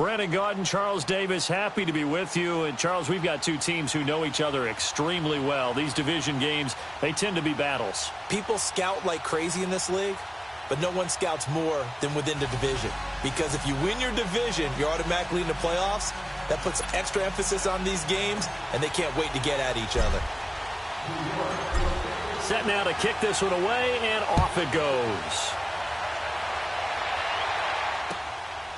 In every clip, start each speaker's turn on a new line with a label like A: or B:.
A: Brandon Gaudin, Charles Davis, happy to be with you. And, Charles, we've got two teams who know each other extremely well. These division games, they tend to be battles.
B: People scout like crazy in this league, but no one scouts more than within the division. Because if you win your division, you're automatically in the playoffs. That puts extra emphasis on these games, and they can't wait to get at each other.
A: Set now to kick this one away, and off it goes.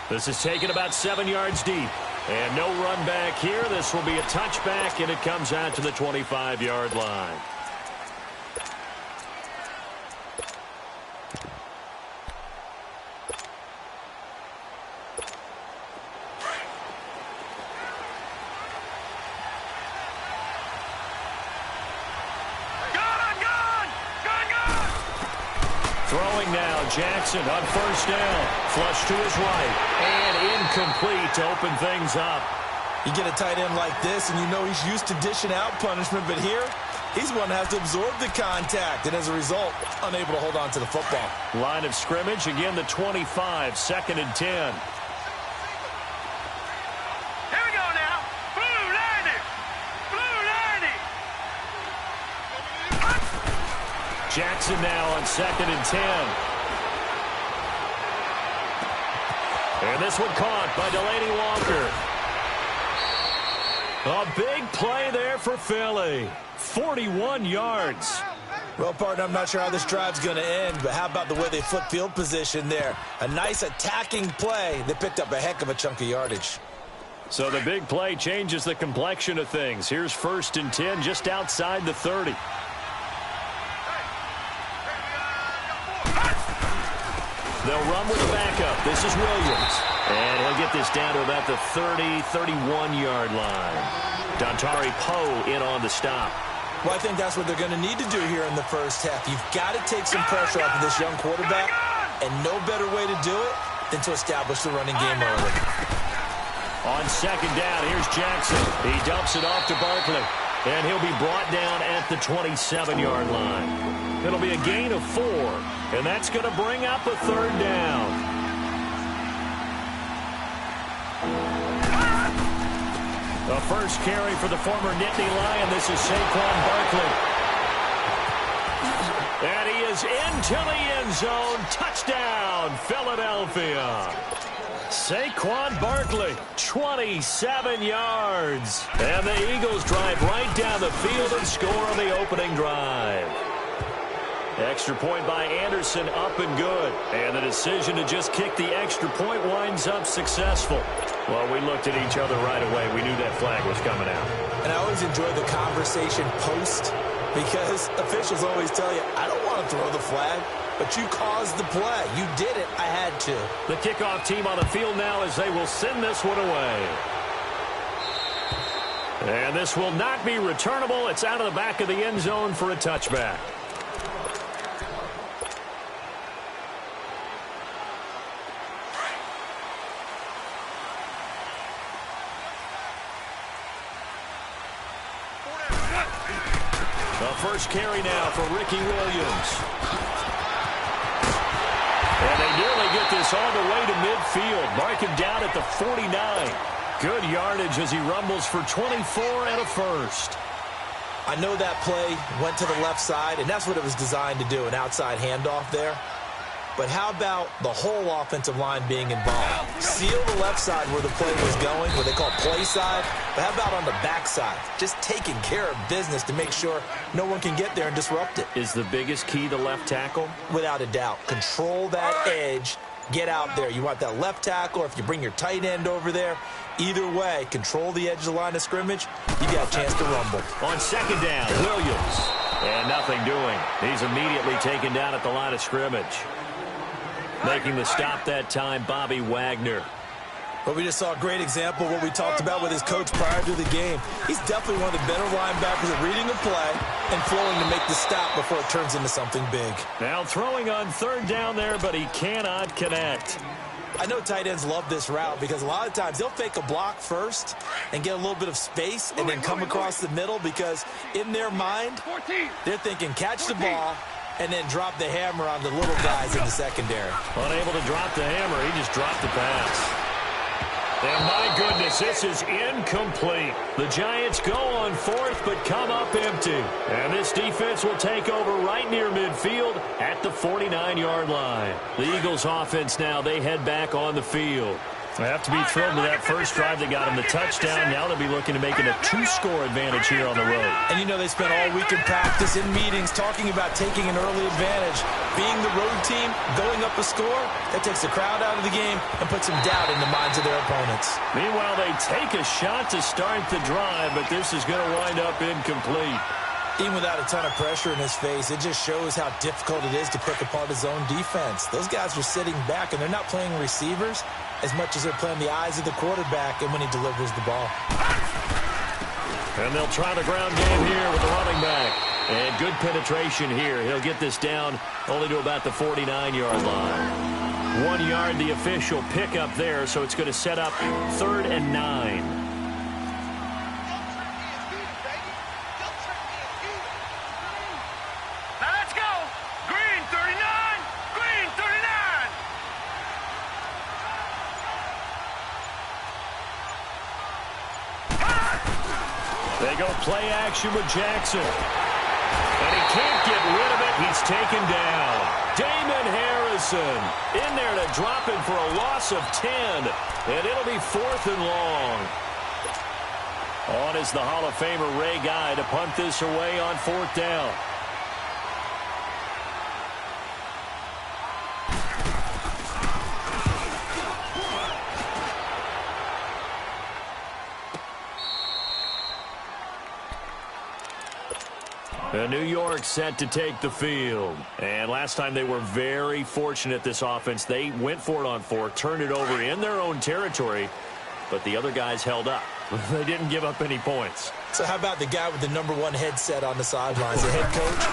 A: This is taken about 7 yards deep. And no run back here. This will be a touchback, and it comes out to the 25-yard line. Throwing now, Jackson on first down. Flush to his right. And incomplete to open things up.
B: You get a tight end like this, and you know he's used to dishing out punishment, but here, he's one that has to absorb the contact, and as a result, unable to hold on to the football.
A: Line of scrimmage, again the 25, 2nd and 10. Jackson now on 2nd and 10. And this one caught by Delaney Walker. A big play there for Philly. 41 yards.
B: Well, partner, I'm not sure how this drive's going to end, but how about the way they flip field position there? A nice attacking play. They picked up a heck of a chunk of yardage.
A: So the big play changes the complexion of things. Here's 1st and 10 just outside the 30. They'll run with the backup. This is Williams. And he'll get this down to about the 30, 31-yard line. Dontari Poe in on the stop.
B: Well, I think that's what they're going to need to do here in the first half. You've got to take some pressure off of this young quarterback, and no better way to do it than to establish the running game early.
A: On 2nd down, here's Jackson. He dumps it off to Barkley, and he'll be brought down at the 27-yard line. It'll be a gain of 4, and that's going to bring up a 3rd down. The first carry for the former Nittany Lion. This is Saquon Barkley. And he is into the end zone. Touchdown, Philadelphia. Saquon Barkley, 27 yards. And the Eagles drive right down the field and score on the opening drive. Extra point by Anderson, up and good. And the decision to just kick the extra point winds up successful. Well, we looked at each other right away. We knew that flag was coming out.
B: And I always enjoy the conversation post, because officials always tell you, I don't want to throw the flag, but you caused the play. You did it. I had to.
A: The kickoff team on the field now as they will send this one away. And this will not be returnable. It's out of the back of the end zone for a touchback. First carry now for Ricky Williams. And they nearly get this all the way to midfield. Mark him down at the 49. Good yardage as he rumbles for 24 and a first.
B: I know that play went to the left side, and that's what it was designed to do, an outside handoff there. But how about the whole offensive line being involved? Seal the left side where the play was going, what they call play side. But how about on the back side? Just taking care of business to make sure no one can get there and disrupt it.
A: Is the biggest key the left tackle?
B: Without a doubt. Control that edge. Get out there. You want that left tackle, or if you bring your tight end over there, either way, control the edge of the line of scrimmage. You got a chance to rumble.
A: On 2nd down, Williams. And nothing doing. He's immediately taken down at the line of scrimmage. Making the stop that time, Bobby Wagner.
B: Well, we just saw a great example of what we talked about with his coach prior to the game. He's definitely one of the better linebackers at reading a play and flowing to make the stop before it turns into something big.
A: Now throwing on 3rd down there, but he cannot connect.
B: I know tight ends love this route because a lot of times they'll fake a block first and get a little bit of space and then come across the middle, because in their mind, they're thinking catch the ball and then drop the hammer on the little guys in the secondary.
A: Unable to drop the hammer, he just dropped the pass. And my goodness, this is incomplete. The Giants go on fourth, but come up empty. And this defense will take over right near midfield at the 49-yard line. The Eagles offense now, they head back on the field. They have to be thrilled with that first drive that got them the touchdown. Now they'll be looking to make it a 2-score advantage here on the road.
B: And you know they spent all week in practice, in meetings, talking about taking an early advantage. Being the road team, going up a score, that takes the crowd out of the game and puts some doubt in the minds of their opponents.
A: Meanwhile, they take a shot to start the drive, but this is going to wind up incomplete.
B: Even without a ton of pressure in his face, it just shows how difficult it is to pick apart his own defense. Those guys are sitting back, and they're not playing receivers as much as they're playing the eyes of the quarterback and when he delivers the ball.
A: And they'll try the ground game here with the running back. And good penetration here. He'll get this down only to about the 49-yard line. 1 yard, the official pickup there, so it's going to set up 3rd and 9. They go play action with Jackson. And he can't get rid of it. He's taken down. Damon Harrison in there to drop him for a loss of 10. And it'll be 4th and long. On is the Hall of Famer Ray Guy to punt this away on 4th down. New York set to take the field. And last time they were very fortunate, this offense. They went for it on 4, turned it over in their own territory, but the other guys held up. They didn't give up any points.
B: So how about the guy with the #1 headset on the sidelines, the head coach?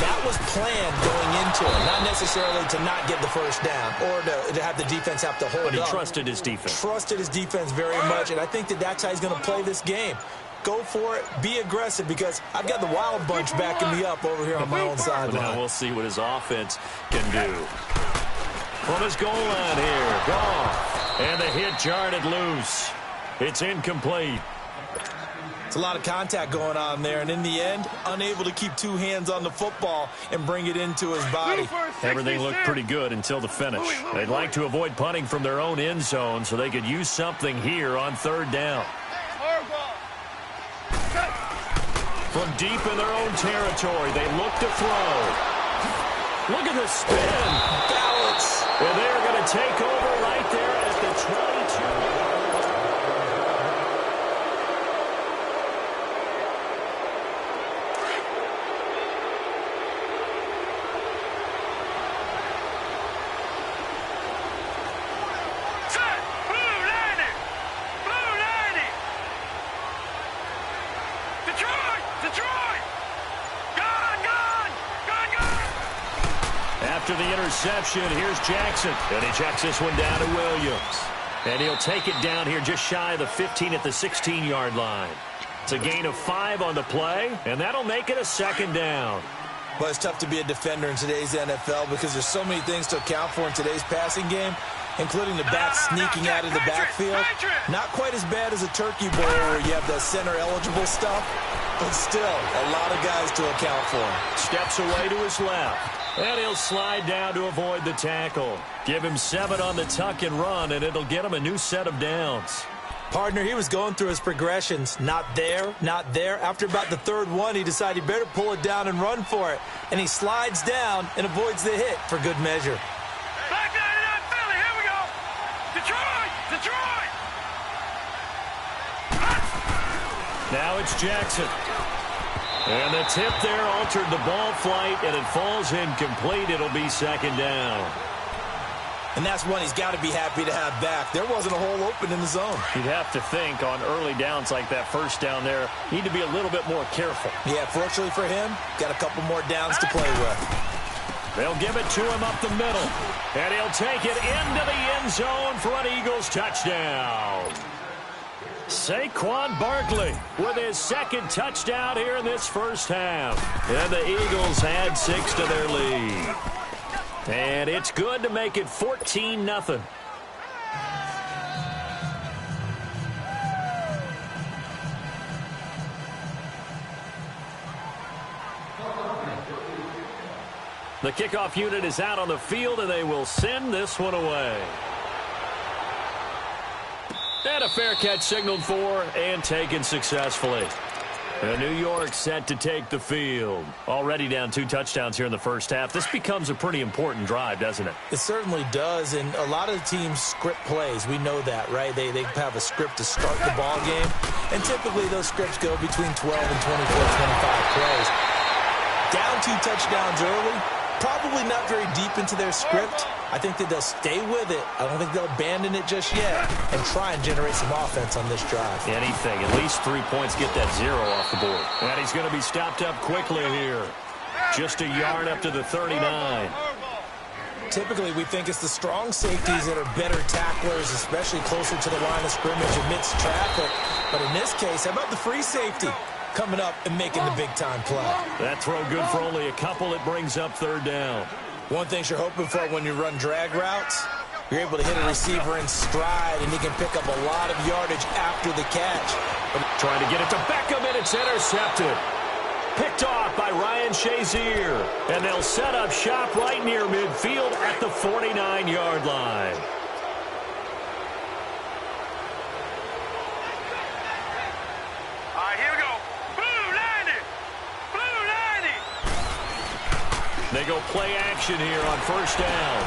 B: That was planned going into it, not necessarily to not get the first down or to have the defense have to hold up.
A: But he trusted his defense.
B: Trusted his defense very much, and I think that's how he's going to play this game. Go for it. Be aggressive because I've got the Wild Bunch backing me up over here on my own sideline.
A: Now we'll see what his offense can do. From his goal line here, Goff. And the hit jarred it loose. It's incomplete.
B: It's a lot of contact going on there, and in the end, unable to keep 2 hands on the football and bring it into his body.
A: Everything looked pretty good until the finish. They'd like to avoid punting from their own end zone so they could use something here on 3rd down. From deep in their own territory, they look to throw. Look at the spin.
B: Balance.
A: And they're going to take over right there at the 22. After the interception, here's Jackson. And he checks this one down to Williams. And he'll take it down here just shy of the 15 at the 16-yard line. It's a gain of 5 on the play, and that'll make it a 2nd down.
B: Well, it's tough to be a defender in today's NFL because there's so many things to account for in today's passing game, including the back sneaking out of the backfield. Not quite as bad as a turkey bowl where you have the center-eligible stuff, but still a lot of guys to account for.
A: Steps away to his left. And he'll slide down to avoid the tackle. Give him 7 on the tuck and run, and it'll get him a new set of downs.
B: Partner, he was going through his progressions. Not there, not there. After about the 3rd one, he decided he better pull it down and run for it. And he slides down and avoids the hit for good measure.
C: Back 99 Philly, here we go. Detroit!
A: Now it's Jackson. And the tip there altered the ball flight, and it falls incomplete. It'll be 2nd down.
B: And that's one he's got to be happy to have back. There wasn't a hole open in the zone.
A: You'd have to think on early downs like that 1st down there, need to be a little bit more careful.
B: Yeah, fortunately for him, got a couple more downs to play with.
A: They'll give it to him up the middle. And he'll take it into the end zone for an Eagles touchdown. Saquon Barkley with his 2nd touchdown here in this first half. And the Eagles add 6 to their lead. And it's good to make it 14-0. The kickoff unit is out on the field, and they will send this one away. And a fair catch signaled for and taken successfully. And New York set to take the field. Already down 2 touchdowns here in the first half. This becomes a pretty important drive, doesn't it?
B: It certainly does, and a lot of the teams script plays. We know that, right? They have a script to start the ball game, and typically those scripts go between 12 and 24, 25 plays. Down 2 touchdowns early, probably not very deep into their script. I think that they'll stay with it. I don't think they'll abandon it just yet and try and generate some offense on this drive.
A: Anything. At least 3 points, get that 0 off the board. And he's going to be stopped up quickly here. Just a yard up to the 39.
B: Typically, we think it's the strong safeties that are better tacklers, especially closer to the line of scrimmage amidst traffic. But in this case, how about the free safety coming up and making the big-time play?
A: That throw good for only a couple. It brings up 3rd down.
B: One thing you're hoping for when you run drag routes, you're able to hit a receiver in stride, and he can pick up a lot of yardage after the catch.
A: But trying to get it to Beckham, and it's intercepted. Picked off by Ryan Shazier. And they'll set up shop right near midfield at the 49-yard line.
C: All right, here we go. Blue 90. Blue 90.
A: They go play action here on 1st down.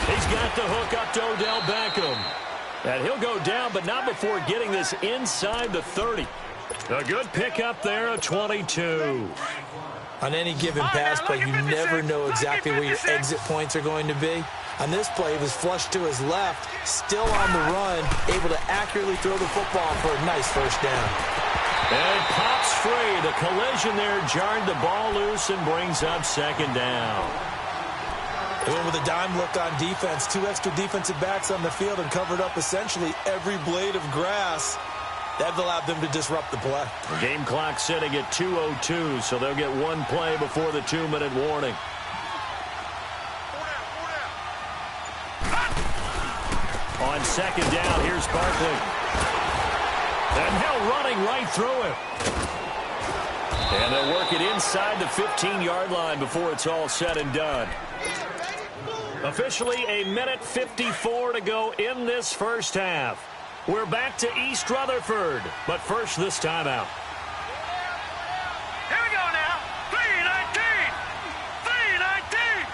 A: He's got the hook up to Odell Beckham. And he'll go down, but not before getting this inside the 30. A good pickup there of 22.
B: On any given pass play, you never know exactly where your exit points are going to be. On this play, he was flushed to his left, still on the run, able to accurately throw the football for a nice 1st down.
A: And it pops free. The collision there jarred the ball loose and brings up 2nd down.
B: They went with a dime look on defense. 2 extra defensive backs on the field and covered up essentially every blade of grass. That allowed them to disrupt the play.
A: The game clock sitting at 2:02, so they'll get 1 play before the 2-minute warning. On 2nd down, here's Barkley. And Hill running right through him. And they'll work it inside the 15-yard line before it's all said and done. Officially, 1:54 to go in this first half. We're back to East Rutherford, but first this timeout.
C: Here we go now. 3:19. 3:19.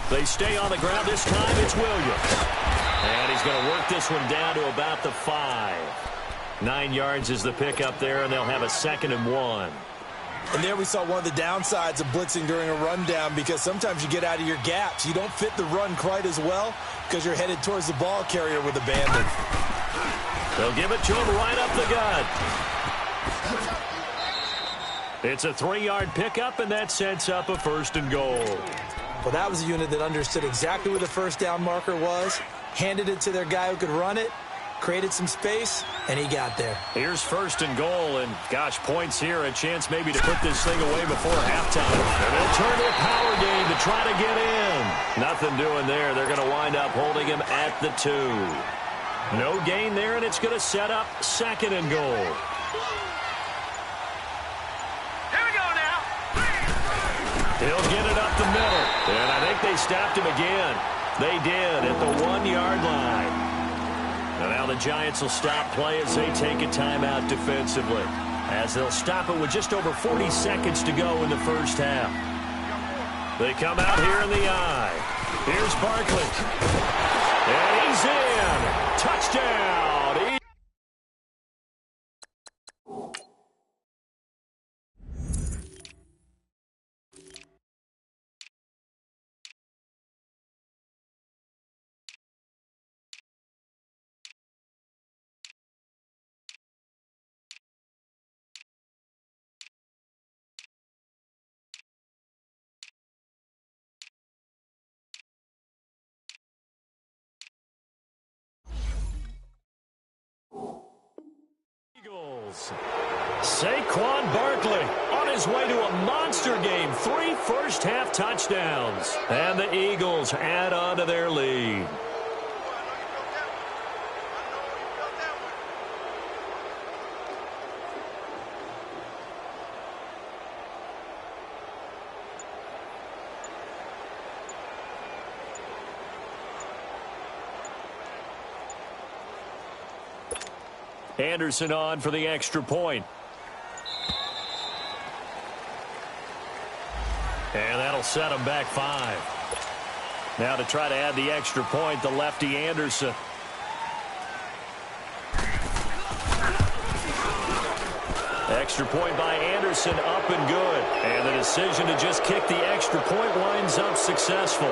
A: They stay on the ground. This time it's Williams. And he's going to work this one down to about the 5. 9 yards is the pickup there, and they'll have a 2nd and 1.
B: And there we saw one of the downsides of blitzing during a rundown, because sometimes you get out of your gaps. You don't fit the run quite as well because you're headed towards the ball carrier with abandon.
A: They'll give it to him right up the gut. It's a 3-yard pickup, and that sets up a 1st and goal.
B: Well, that was a unit that understood exactly where the 1st down marker was, handed it to their guy who could run it, created some space, and he got there.
A: Here's 1st and goal, and gosh, points here, a chance maybe to put this thing away before halftime. And they'll turn their power game to try to get in. Nothing doing there. They're going to wind up holding him at the 2. No gain there, and it's going to set up 2nd and goal.
C: Here we go now.
A: He'll get it up the middle, and I think they stopped him again. They did at the 1-yard line. And now the Giants will stop play as they take a timeout defensively, as they'll stop it with just over 40 seconds to go in the first half. They come out here in the eye. Here's Barkley. And he's in. Touchdown. Eagles. Saquon Barkley on his way to a monster game. 3 first-half touchdowns. And the Eagles add on to their lead. Anderson on for the extra point. And that'll set him back 5. Now to try to add the extra point, the lefty Anderson. Extra point by Anderson, up and good. And the decision to just kick the extra point winds up successful.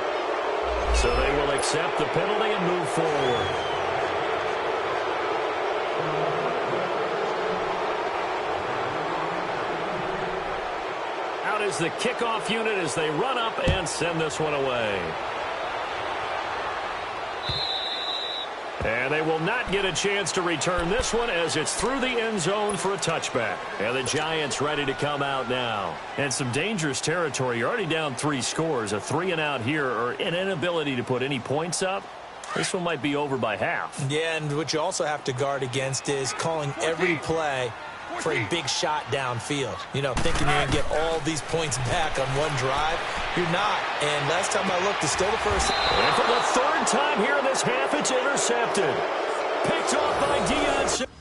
A: So they will accept the penalty and move forward. Out is the kickoff unit as they run up and send this one away. And they will not get a chance to return this one as it's through the end zone for a touchback. And the Giants ready to come out now. And some dangerous territory. You're already down 3 scores. A 3-and-out here or an inability to put any points up. This one might be over by half.
B: Yeah, and what you also have to guard against is calling every play for a big shot downfield. You know, thinking you're going to get all these points back on one drive. You're not. And last time I looked, it's still the first.
A: And for the 3rd time here in this half, it's intercepted. Picked off by Deion.